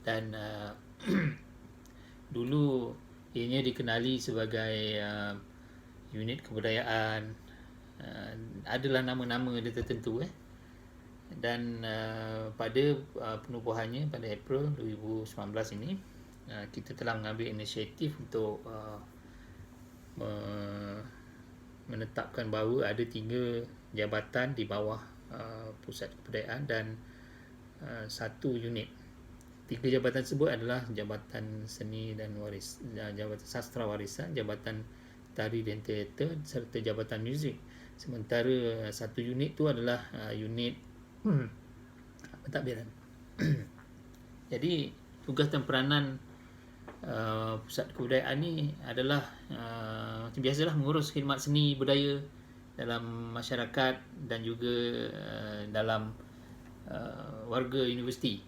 dan dulu ianya dikenali sebagai unit kebudayaan. Adalah nama-nama dia tertentu dan pada penubuhannya pada April 2019 ini, kita telah mengambil inisiatif untuk menetapkan bahawa ada 3 jabatan di bawah pusat kebudayaan dan 1 unit. 3 jabatan tersebut adalah Jabatan Seni dan Jabatan Sastra Warisan, Jabatan Tari dan Teater serta Jabatan Muzik. Sementara 1 unit tu adalah unit pentadbiran. Jadi tugas dan peranan pusat kebudayaan ni adalah macam biasalah, mengurus khidmat seni budaya dalam masyarakat dan juga dalam warga universiti,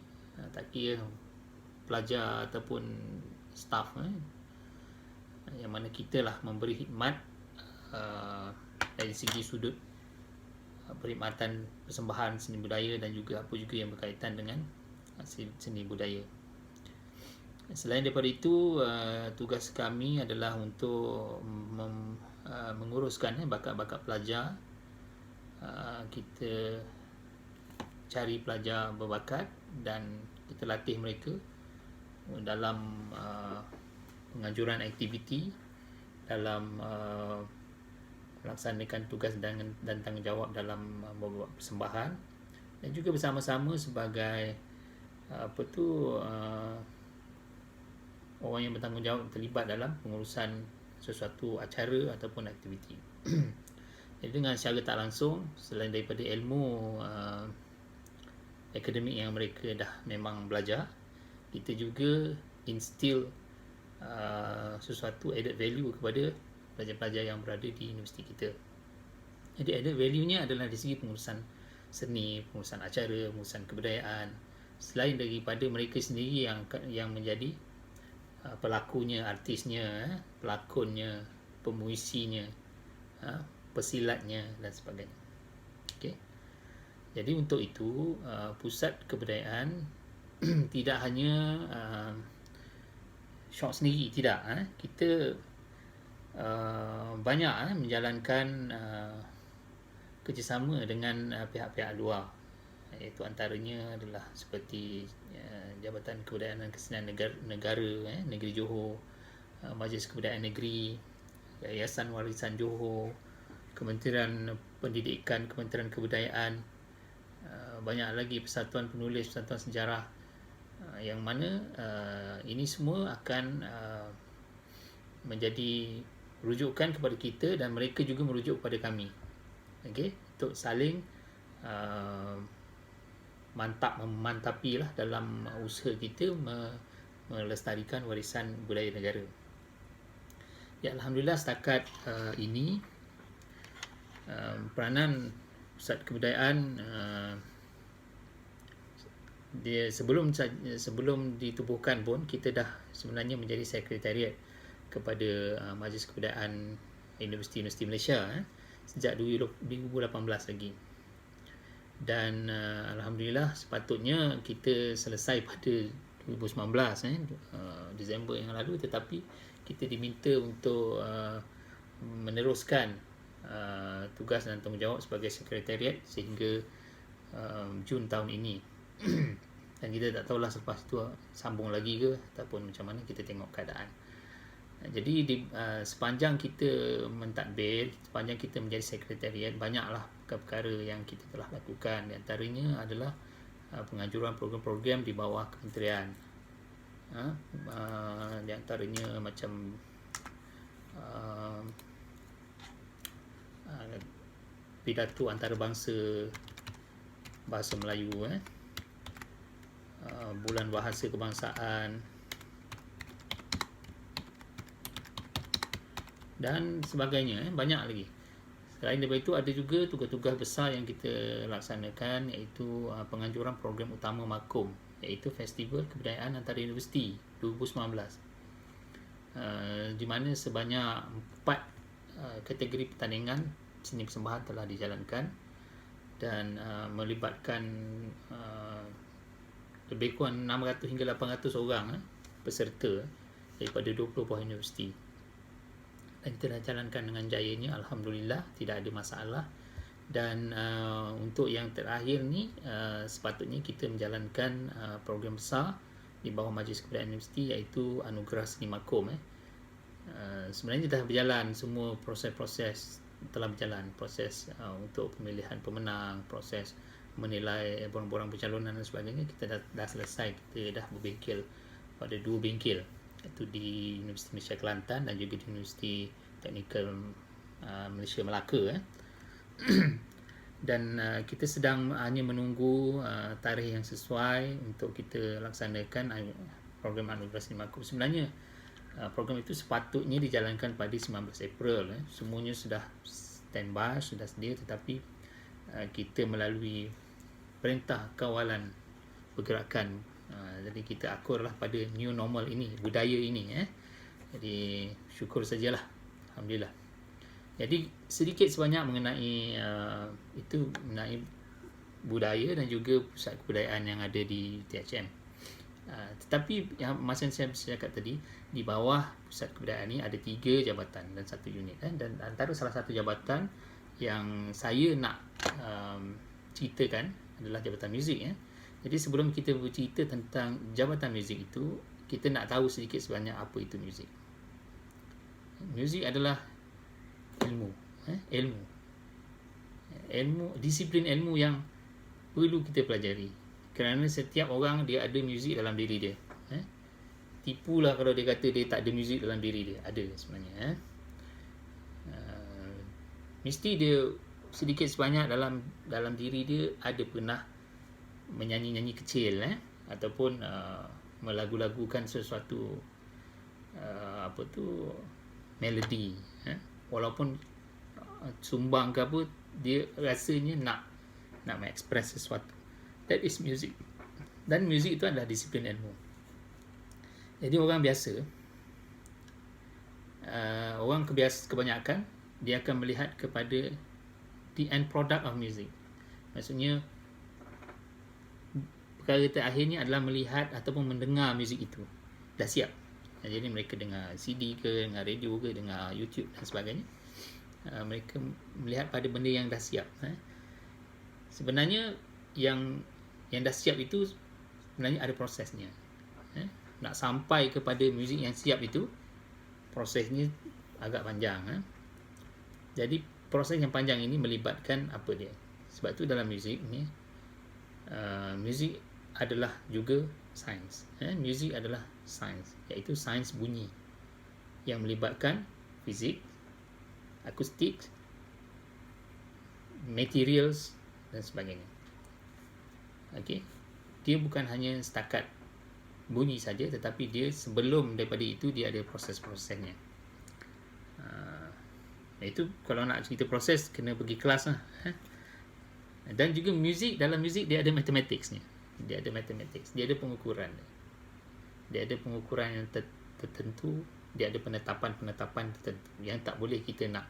tak kira pelajar ataupun staff, yang mana kita lah memberi khidmat dari segi sudut perkhidmatan persembahan seni budaya dan juga apa juga yang berkaitan dengan seni budaya. Selain daripada itu, tugas kami adalah untuk menguruskan bakat-bakat pelajar. Kita cari pelajar berbakat dan kita latih mereka dalam penganjuran aktiviti, dalam melaksanakan tugas dan tanggungjawab dalam membuat persembahan, dan juga bersama-sama sebagai orang yang bertanggungjawab terlibat dalam pengurusan sesuatu acara ataupun aktiviti. Jadi dengan secara tak langsung, selain daripada ilmu akademik yang mereka dah memang belajar, kita juga instill sesuatu added value kepada pelajar-pelajar yang berada di universiti kita. Jadi added value-nya adalah dari segi pengurusan seni, pengurusan acara, pengurusan kebudayaan. Selain daripada mereka sendiri yang menjadi pelakunya, artisnya, pelakonnya, pemuisinya, pesilatnya dan sebagainya. Okey. Jadi untuk itu, pusat kebudayaan tidak hanya syok sendiri, tidak. Kita banyak menjalankan kerjasama dengan pihak-pihak luar, iaitu antaranya adalah seperti Jabatan Kebudayaan dan Kesenian Negara Negeri Johor, Majlis Kebudayaan Negeri, Yayasan Warisan Johor, Kementerian Pendidikan, Kementerian Kebudayaan, banyak lagi persatuan penulis, persatuan sejarah, yang mana ini semua akan menjadi rujukan kepada kita dan mereka juga merujuk kepada kami, untuk saling memantapi lah dalam usaha kita melestarikan warisan budaya negara. Ya, Alhamdulillah setakat ini peranan pusat kebudayaan dia sebelum ditubuhkan pun kita dah sebenarnya menjadi sekretariat kepada Majlis Kebudayaan Universiti Malaysia sejak 2018 lagi. Dan Alhamdulillah sepatutnya kita selesai pada 2019 Disember yang lalu, tetapi kita diminta untuk meneruskan tugas dan tanggungjawab sebagai sekretariat sehingga Jun tahun ini. Dan kita tak tahulah selepas itu sambung lagi ke ataupun macam mana, kita tengok keadaan. Jadi sepanjang kita mentadbir, sepanjang kita menjadi sekretariat, banyaklah perkara-perkara yang kita telah lakukan. Di antaranya adalah penganjuran program-program di bawah kementerian. Di antaranya macam pidato antarabangsa bahasa Melayu, bulan bahasa kebangsaan dan sebagainya, banyak lagi. Selain daripada itu, ada juga tugas-tugas besar yang kita laksanakan, iaitu penganjuran program utama MAKUM, iaitu Festival Kebudayaan Antara Universiti 2019, di mana sebanyak 4 kategori pertandingan seni persembahan telah dijalankan dan melibatkan lebih kurang 600 hingga 800 orang peserta daripada 20 buah universiti. Dan kita dah jalankan dengan jayanya, alhamdulillah, tidak ada masalah. Dan untuk yang terakhir ni, sepatutnya kita menjalankan program besar di bawah Majlis Kebudayaan Universiti, iaitu Anugerah Seni Makom. Sebenarnya dah berjalan, semua proses-proses telah berjalan, proses untuk pemilihan pemenang, proses menilai borang-borang pencalonan dan sebagainya, kita dah selesai. Kita dah berbengkel pada 2 bengkel, iaitu di Universiti Malaysia Kelantan dan juga di Universiti Teknikal Malaysia Melaka. Dan kita sedang hanya menunggu tarikh yang sesuai untuk kita laksanakan program Anugerah Seni Makom. Sebenarnya program itu sepatutnya dijalankan pada 19 April. Semuanya sudah standby, sudah sedia, tetapi kita melalui Perintah Kawalan Pergerakan, jadi kita akurlah pada new normal ini, budaya ini. Jadi syukur sajalah, alhamdulillah. Jadi sedikit sebanyak mengenai itu, mengenai budaya dan juga pusat kebudayaan yang ada di THM. Tetapi yang masa saya cakap tadi, di bawah pusat kebudayaan ni ada 3 jabatan dan 1 unit. Dan antara salah satu jabatan yang saya nak ceritakan adalah jabatan muzik. Jadi sebelum kita bercerita tentang jabatan muzik itu, kita nak tahu sedikit sebanyak apa itu muzik. Muzik adalah ilmu, disiplin ilmu yang perlu kita pelajari. Kerana setiap orang dia ada muzik dalam diri dia. Tipulah kalau dia kata dia tak ada muzik dalam diri dia. Ada sebenarnya. Mesti dia sedikit sebanyak dalam diri dia ada pernah menyanyi-nyanyi kecil, ataupun melagu-lagukan sesuatu melodi, walaupun sumbang ke apa, dia rasanya nak mengekspres sesuatu. That is music. Dan music itu adalah disiplin ilmu. Jadi orang biasa, orang kebanyakan dia akan melihat kepada the end product of music. Maksudnya perkara terakhirnya adalah melihat ataupun mendengar muzik itu dah siap. Jadi mereka dengar CD ke, dengar radio ke, dengar YouTube dan sebagainya. Mereka melihat pada benda yang dah siap. Sebenarnya yang dah siap itu sebenarnya ada prosesnya. Nak sampai kepada muzik yang siap itu, prosesnya agak panjang. Jadi proses yang panjang ini melibatkan apa dia? Sebab tu dalam muzik ni, muzik adalah juga sains. Muzik adalah sains, iaitu sains bunyi yang melibatkan fizik, akustik, materials dan sebagainya. Okey, dia bukan hanya setakat bunyi saja, tetapi dia sebelum daripada itu dia ada proses-prosesnya. Itu kalau nak cerita proses kena pergi kelas lah. Dan juga muzik, dalam muzik dia ada mathematicsnya. Dia ada mathematics, dia ada pengukuran. Dia ada pengukuran yang tertentu, dia ada penetapan-penetapan tertentu yang tak boleh kita nak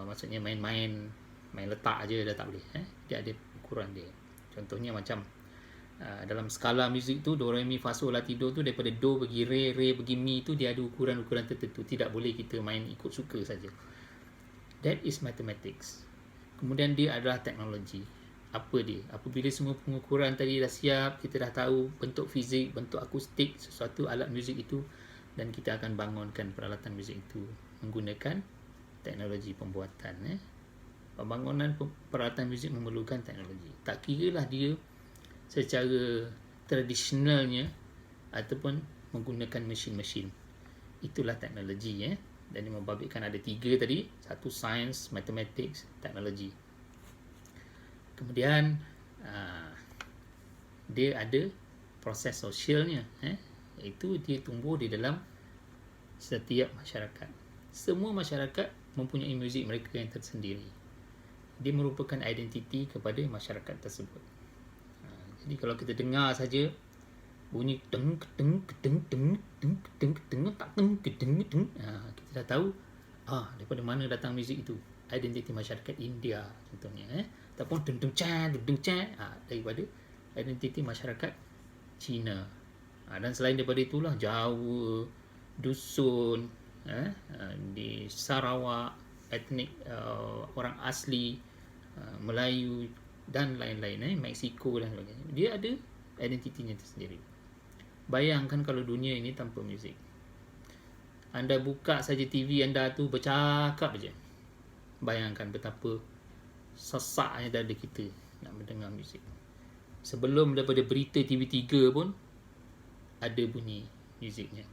maksudnya main letak aja dah tak boleh. Dia ada ukuran dia. Contohnya macam dalam skala muzik tu, do re mi fa sol la ti do tu, daripada do pergi re pergi mi tu dia ada ukuran-ukuran tertentu. Tidak boleh kita main ikut suka saja. That is mathematics. Kemudian dia adalah teknologi. Apa dia? Apabila semua pengukuran tadi dah siap, kita dah tahu bentuk fizik, bentuk akustik sesuatu alat muzik itu, dan kita akan bangunkan peralatan muzik itu menggunakan teknologi pembuatan. Pembangunan peralatan muzik memerlukan teknologi. Tak kiralah dia secara tradisionalnya ataupun menggunakan mesin-mesin. Itulah teknologi. Dan dia membabitkan ada 3 tadi. 1 sains, mathematics, teknologi. Kemudian dia ada proses sosialnya. Iaitu dia tumbuh di dalam setiap masyarakat. Semua masyarakat mempunyai muzik mereka yang tersendiri. Dia merupakan identiti kepada masyarakat tersebut. Jadi kalau kita dengar saja bunyi deng deng deng deng deng deng deng tak deng deng deng, kita dah tahu daripada mana datang muzik itu. Identiti masyarakat India contohnya, ataupun deng deng cha daripada identiti masyarakat Cina. Dan selain daripada itulah Jawa, dusun, di Sarawak, etnik orang asli, Melayu dan lain-lain, Mexico dan sebagainya. Dia ada identitinya tersendiri. Bayangkan kalau dunia ini tanpa muzik. Anda buka saja TV anda tu bercakap je. Bayangkan betapa sesaknya dada kita nak mendengar muzik. Sebelum daripada berita TV3 pun ada bunyi muziknya.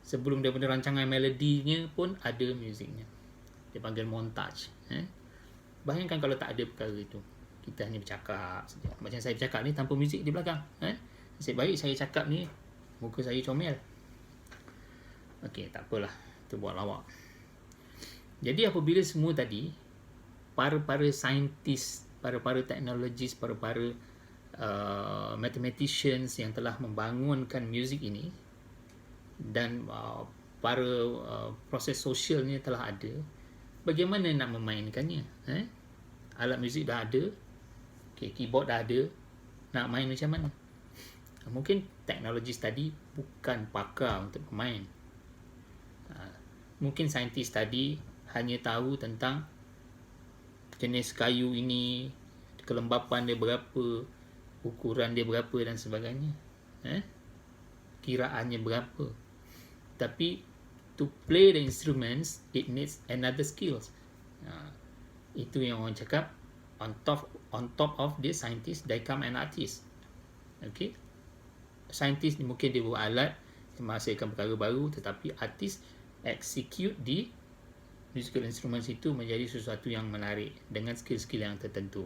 Sebelum daripada rancangan melodinya pun ada muziknya. Dia panggil montage. Bayangkan kalau tak ada perkara itu. Kita hanya bercakap saja. Macam saya bercakap ni tanpa muzik di belakang. Nasib baik saya cakap ni muka saya comel. Okey, tak apalah. Itu buat lawak. Jadi apabila semua tadi, para saintis, para teknologis, para mathematicians yang telah membangunkan muzik ini dan para proses sosialnya telah ada, bagaimana nak memainkannya? Alat muzik dah ada, keyboard dah ada, nak main macam mana? Mungkin teknologis tadi bukan pakar untuk bermain. Mungkin saintis tadi hanya tahu tentang jenis kayu ini, kelembapan dia berapa, ukuran dia berapa dan sebagainya, kiraannya berapa. Tapi to play the instruments, it needs another skills. Itu yang orang cakap, on top of the scientist, they come an artist. Okay, scientist ni mungkin dia buat alat menghasilkan perkara baru, tetapi artist execute the musical instruments itu menjadi sesuatu yang menarik dengan skill-skill yang tertentu.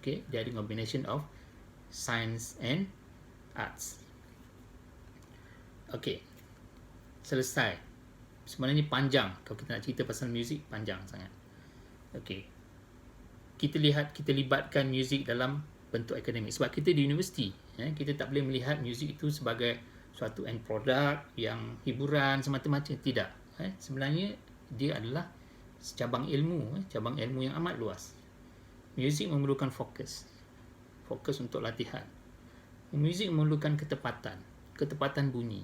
Okay, dia ada combination of science and arts. Okay, selesai. Sebenarnya panjang. Kalau kita nak cerita pasal muzik, panjang sangat. Okay, kita libatkan muzik dalam bentuk akademik. Sebab kita di universiti, kita tak boleh melihat muzik itu sebagai suatu end product yang hiburan semata-mata. Tidak. Sebenarnya dia adalah cabang ilmu yang amat luas. Muzik memerlukan fokus untuk latihan. Muzik memerlukan ketepatan bunyi.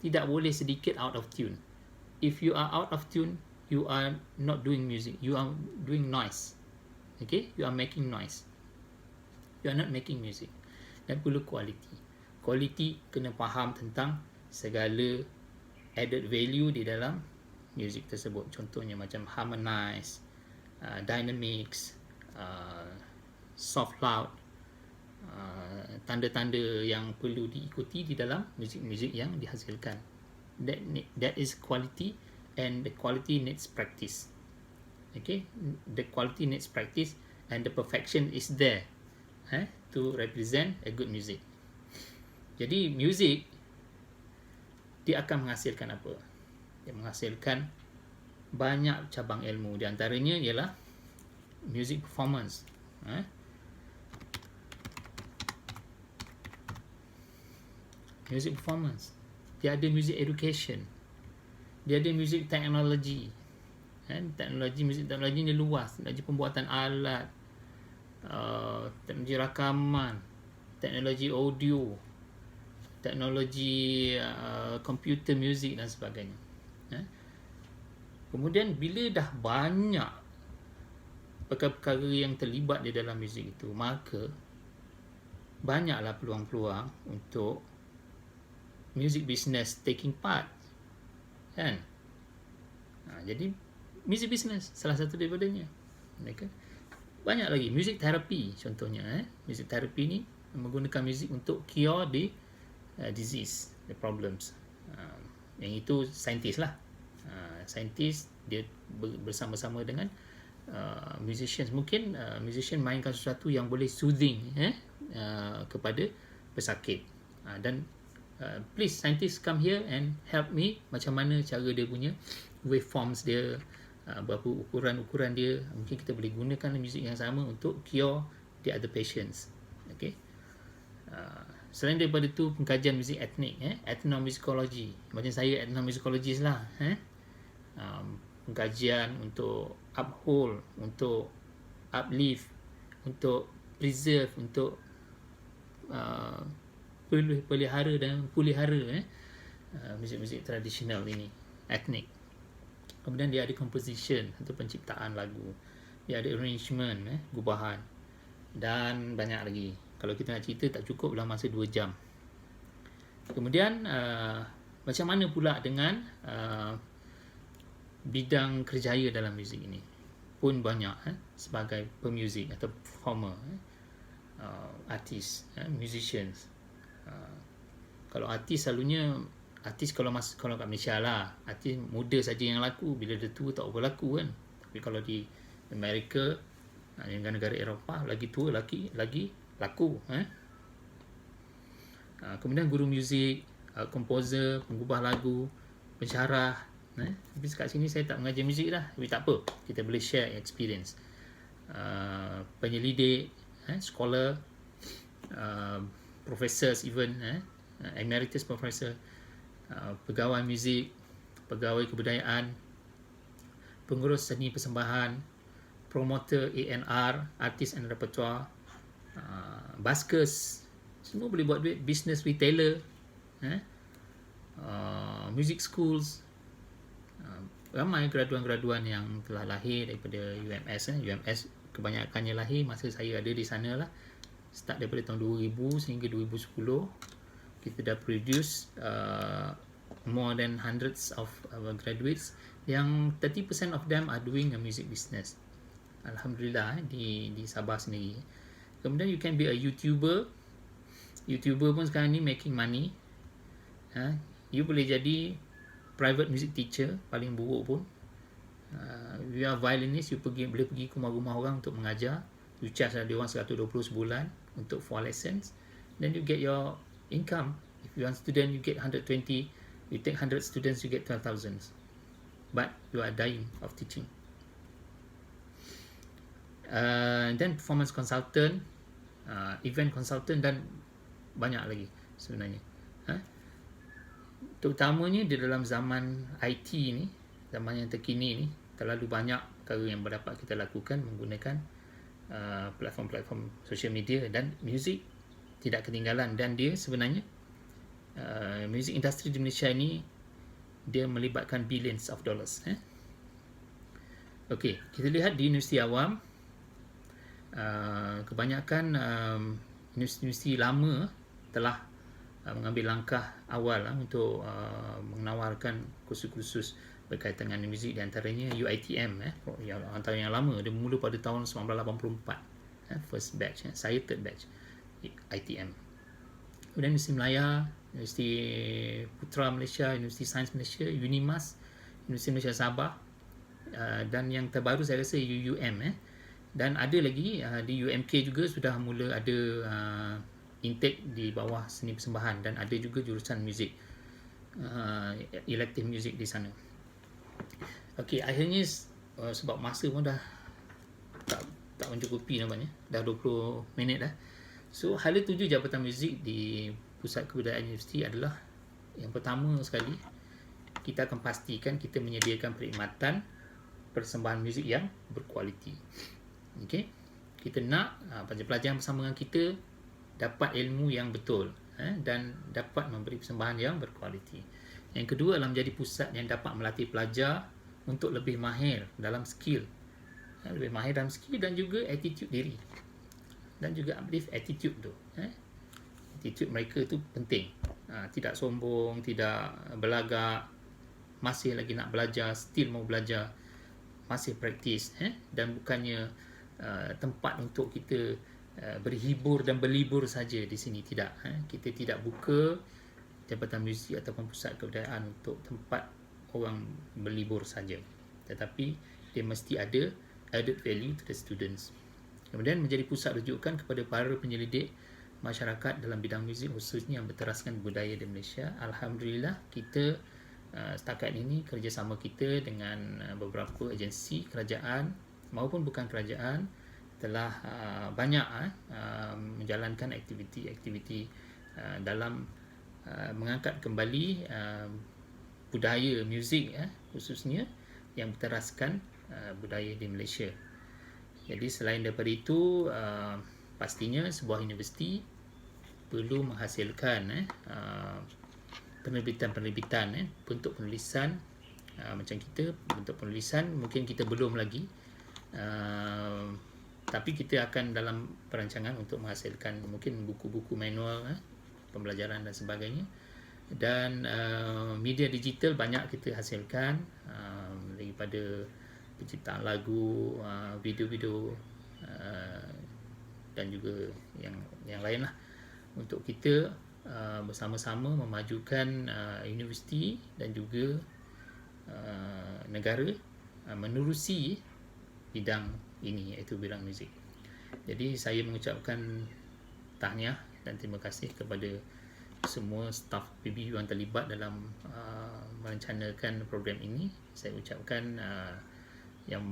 Tidak boleh sedikit out of tune. If you are out of tune, you are not doing music, you are doing noise. Okay, you are making noise, you are not making music. Dan perlu quality kena faham tentang segala added value di dalam music tersebut. Contohnya macam harmonize, dynamics, soft loud, tanda-tanda yang perlu diikuti di dalam muzik-muzik yang dihasilkan. That is quality, and the quality needs practice. Okay, the quality needs practice, and the perfection is there to represent a good music. Jadi music dia akan menghasilkan apa? Dia menghasilkan banyak cabang ilmu. Di antaranya ialah music performance. Music performance. Dia ada music education. Dia ada music technology. Music teknologi ni luas. Teknologi pembuatan alat, teknologi rakaman, teknologi audio, teknologi computer music dan sebagainya. Kemudian bila dah banyak perkara-perkara yang terlibat di dalam muzik itu, maka banyaklah peluang-peluang untuk music business taking part, kan? Jadi music business salah satu daripadanya. Banyak lagi music therapy contohnya. Music therapy ni menggunakan muzik untuk cure the disease, the problems. Yang itu saintis lah. Saintis dia bersama-sama dengan musicians. Mungkin musician mainkan sesuatu yang boleh soothing kepada pesakit. Dan please scientists come here and help me macam mana cara dia punya waveforms dia, berapa ukuran dia. Mungkin kita boleh gunakan muzik yang sama untuk cure the other patients. Okay. Selain daripada tu, pengkajian muzik etnik, ethnomusicology. Macam saya ethnomusicologist lah. Pengkajian untuk uphold, untuk uplift, untuk preserve, untuk pelihara dan pulihara muzik-muzik tradisional ini, etnik. Kemudian dia ada composition atau penciptaan lagu, dia ada arrangement, gubahan, dan banyak lagi. Kalau kita nak cerita tak cukup dalam masa 2 jam. Kemudian macam mana pula dengan bidang kerjaya dalam muzik ini? Pun banyak sebagai pemuzik atau performer, artis, musicians. Kalau artis selalunya kalau kat Malaysia lah, artis muda saja yang laku, bila dia tua tak apa laku kan. Tapi kalau di Amerika, negara-negara Eropah, lagi tua lagi laku. Kemudian guru muzik, komposer, pengubah lagu, pensyarah. Tapi kat sini saya tak mengajar muzik dah, tapi tak apa, kita boleh share experience. Penyelidik, scholar, professors even, emeritus professor, pegawai muzik, pegawai kebudayaan, pengurus seni persembahan, promoter A&R, artist and repertoire, buskers, semua boleh buat duit, business retailer, music schools. Ramai graduan-graduan yang telah lahir daripada UMS. UMS kebanyakannya lahir masa saya ada di sana lah, start daripada tahun 2000 sehingga 2010. Kita dah produce more than hundreds of graduates, yang 30% of them are doing a music business, alhamdulillah, di Sabah sendiri. Kemudian you can be a YouTuber pun sekarang ni making money. You boleh jadi private music teacher, paling buruk pun. You are violinist, you boleh pergi ke rumah-rumah orang untuk mengajar. You charge dia orang 120 sebulan untuk 4 lessons. Then you get your income. If you are a student, you get 120. You take 100 students, you get 12,000. But you are dying of teaching. Then performance consultant, event consultant, dan banyak lagi sebenarnya. Terutamanya di dalam zaman IT ni, zaman yang terkini ni, terlalu banyak perkara yang dapat kita lakukan menggunakan platform-platform social media, dan muzik tidak ketinggalan. Dan dia sebenarnya music industry di Malaysia ni, dia melibatkan billions of dollars. Okey, kita lihat di universiti awam, kebanyakan universiti lama telah mengambil langkah awal untuk menawarkan kursus-kursus berkaitan dengan muzik, di antaranya UiTM, antara yang lama, dia mula pada tahun 1984, first batch, saya third batch ITM. Kemudian Universiti Melaya, Universiti Putra Malaysia, Universiti Sains Malaysia, Unimas, Universiti Malaysia Sabah, dan yang terbaru saya rasa UUM. Dan ada lagi di UMK juga sudah mula ada intake di bawah seni persembahan, dan ada juga jurusan muzik, elective music di sana. Okey, akhirnya sebab masa pun dah tak mencukupi nampaknya, dah 20 minit dah. So hala tuju Jabatan Muzik di Pusat Kebudayaan Universiti adalah, yang pertama sekali, kita akan pastikan kita menyediakan perkhidmatan persembahan muzik yang berkualiti. Okey, kita nak pelajar-pelajar yang bersama dengan kita dapat ilmu yang betul, dan dapat memberi persembahan yang berkualiti. Yang kedua adalah menjadi pusat yang dapat melatih pelajar untuk lebih mahir dalam skill, dan juga attitude diri, dan juga uplift attitude tu. Attitude mereka tu penting, tidak sombong, tidak belagak, masih lagi nak belajar, still mau belajar, masih praktis, dan bukannya tempat untuk kita berhibur dan berlibur saja di sini. Tidak, kita tidak buka Jabatan Muzik ataupun Pusat Kebudayaan untuk tempat orang berlibur saja, tetapi dia mesti ada added value to the students. Kemudian menjadi pusat rujukan kepada para penyelidik masyarakat dalam bidang muzik, khususnya yang berteraskan budaya di Malaysia. Alhamdulillah, kita setakat ini kerjasama kita dengan beberapa agensi kerajaan maupun bukan kerajaan telah banyak menjalankan aktiviti-aktiviti dalam mengangkat kembali budaya muzik, khususnya yang berteraskan budaya di Malaysia. Jadi selain daripada itu, pastinya sebuah universiti perlu menghasilkan penerbitan-penerbitan, bentuk penulisan. Macam kita, bentuk penulisan mungkin kita belum lagi, tapi kita akan dalam perancangan untuk menghasilkan mungkin buku-buku manual, pembelajaran dan sebagainya. Dan media digital banyak kita hasilkan, daripada penciptaan lagu, video-video, dan juga yang lain lah, untuk kita bersama-sama memajukan universiti dan juga negara menerusi bidang ini, iaitu bidang muzik. Jadi saya mengucapkan tahniah dan terima kasih kepada semua staf PBU yang terlibat dalam merencanakan program ini. Saya ucapkan yang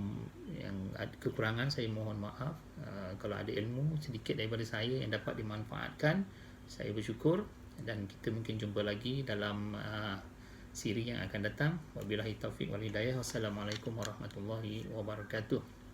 ada kekurangan, saya mohon maaf. Kalau ada ilmu sedikit daripada saya yang dapat dimanfaatkan, saya bersyukur, dan kita mungkin jumpa lagi dalam siri yang akan datang. Wabillahi taufiq wal hidayah. Wassalamualaikum warahmatullahi wabarakatuh.